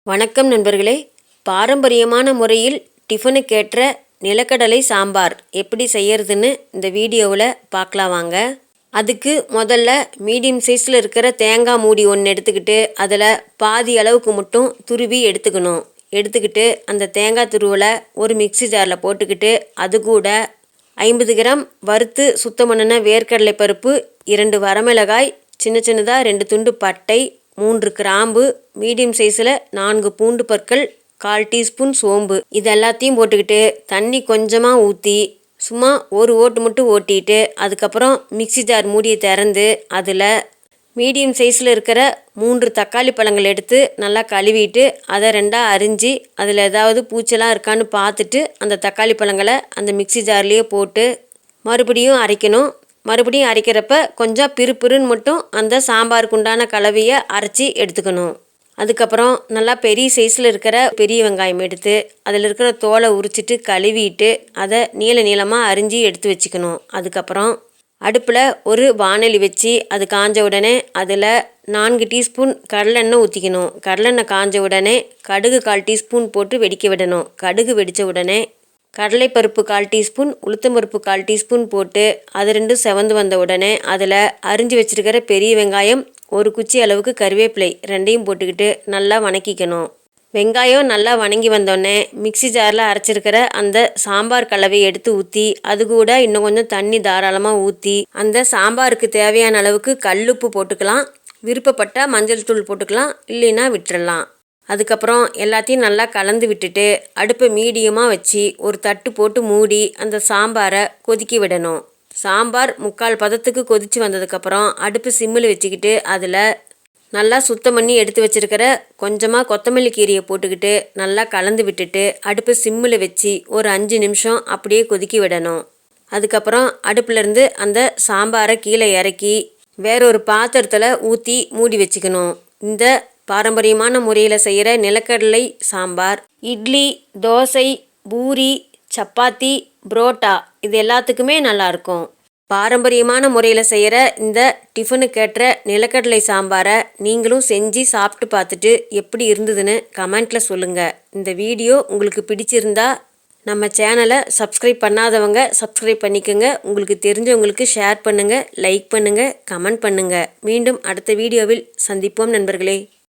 வணக்கம் நண்பர்களே. பாரம்பரியமான முறையில் டிஃபனுக்கேற்ற நிலக்கடலை சாம்பார் எப்படி செய்யறதுன்னு இந்த வீடியோவில் பார்க்கலாம் வாங்க. அதுக்கு முதல்ல மீடியம் சைஸில் இருக்கிற தேங்காய் மூடி ஒன்று எடுத்துக்கிட்டு அதில் பாதி அளவுக்கு மட்டும் துருவி எடுத்துக்கிட்டு அந்த தேங்காய் துருவலை ஒரு மிக்சி ஜாரில் போட்டுக்கிட்டு அது கூட 50 கிராம் வறுத்து சுத்தம் பண்ணின வேர்க்கடலை பருப்பு, 2 வரமிளகாய், சின்ன சின்னதாக 2 துண்டு பட்டை, 3 கிராம்பு, மீடியம் சைஸில் 4 பூண்டு பற்கள், 1/4 டீஸ்பூன் சோம்பு, இது எல்லாத்தையும் போட்டுக்கிட்டு தண்ணி கொஞ்சமாக ஊற்றி சும்மா ஒரு ஓட்டு மட்டும் ஓட்டிட்டு அதுக்கப்புறம் மிக்சி ஜார் மூடியை திறந்து அதில் மீடியம் சைஸில் இருக்கிற 3 தக்காளி பழங்கள் எடுத்து நல்லா கழுவிட்டு அதை 2ஆக அரிஞ்சு அதில் ஏதாவது பூச்செல்லாம் இருக்கான்னு பார்த்துட்டு அந்த தக்காளி பழங்களை அந்த மிக்சி ஜார்லேயே போட்டு மறுபடியும் அரைக்கிறப்ப கொஞ்சம் பிறுபிறுன்னு மட்டும் அந்த சாம்பாருக்கு உண்டான கலவையை அரைச்சி எடுத்துக்கணும். அதுக்கப்புறம் நல்லா பெரிய சைஸில் இருக்கிற பெரிய வெங்காயம் எடுத்து அதில் இருக்கிற தோலை உரிச்சிட்டு கழுவிட்டு அதை நீளமாக அரிஞ்சு எடுத்து வச்சுக்கணும். அதுக்கப்புறம் அடுப்பில் ஒரு வாணலி வச்சு அது காஞ்ச உடனே அதில் 4 டீஸ்பூன் கடலெண்ணெய் ஊற்றிக்கணும். கடலெண்ணெய் காஞ்ச உடனே கடுகு 1/4 டீஸ்பூன் போட்டு வெடிக்க விடணும். கடுகு வெடித்த உடனே கடலைப்பருப்பு 1/4 டீஸ்பூன், உளுத்தம்பருப்பு 1/4 டீஸ்பூன் போட்டு அது 2 செவந்து வந்த உடனே அதில் அரிஞ்சு வச்சுருக்கிற பெரிய வெங்காயம், ஒரு குச்சி அளவுக்கு கருவேப்பிலை 2ஐயும் போட்டுக்கிட்டு நல்லா வணக்கிக்கணும். வெங்காயம் நல்லா வணங்கி வந்தோடனே மிக்சி ஜாரில் அரைச்சிருக்கிற அந்த சாம்பார் கலவையை எடுத்து ஊற்றி அது கூட இன்னும் கொஞ்சம் தண்ணி தாராளமாக ஊற்றி அந்த சாம்பாருக்கு தேவையான அளவுக்கு கல்லுப்பு போட்டுக்கலாம். விருப்பப்பட்டால் மஞ்சள் தூள் போட்டுக்கலாம், இல்லைன்னா விட்டுறலாம். அதுக்கப்புறம் எல்லாத்தையும் நல்லா கலந்து விட்டுட்டு அடுப்பை மீடியமாக வச்சு ஒரு தட்டு போட்டு மூடி அந்த சாம்பாரை கொதிக்க விடணும். சாம்பார் 3/4 பதத்துக்கு கொதித்து வந்ததுக்கப்புறம் அடுப்பு சிம்மில் வச்சுக்கிட்டு அதில் நல்லா சுத்தம் பண்ணி எடுத்து வச்சுருக்கிற கொஞ்சமாக கொத்தமல்லி கீரையை போட்டுக்கிட்டு நல்லா கலந்து விட்டுட்டு அடுப்பு சிம்மில் வச்சு ஒரு 5 நிமிஷம் அப்படியே கொதிக்க விடணும். அதுக்கப்புறம் அடுப்புலேருந்து அந்த சாம்பாரை கீழே இறக்கி வேறொரு பாத்திரத்தில் ஊற்றி மூடி வச்சுக்கணும். இந்த பாரம்பரியமான முறையில் செய்கிற நிலக்கடலை சாம்பார் இட்லி, தோசை, பூரி, சப்பாத்தி, புரோட்டா இது எல்லாத்துக்குமே நல்லாயிருக்கும். பாரம்பரியமான முறையில் செய்கிற இந்த டிஃபனுக்கேற்ற நிலக்கடலை சாம்பாரை நீங்களும் செஞ்சு சாப்பிட்டு பார்த்துட்டு எப்படி இருந்ததுன்னு கமெண்ட்டில் சொல்லுங்கள். இந்த வீடியோ உங்களுக்கு பிடிச்சிருந்தா நம்ம சேனலை சப்ஸ்கிரைப் பண்ணாதவங்க சப்ஸ்கிரைப் பண்ணிக்கோங்க. உங்களுக்கு தெரிஞ்சவங்களுக்கு ஷேர் பண்ணுங்கள், லைக் பண்ணுங்கள், கமெண்ட் பண்ணுங்கள். மீண்டும் அடுத்த வீடியோவில் சந்திப்போம் நண்பர்களே.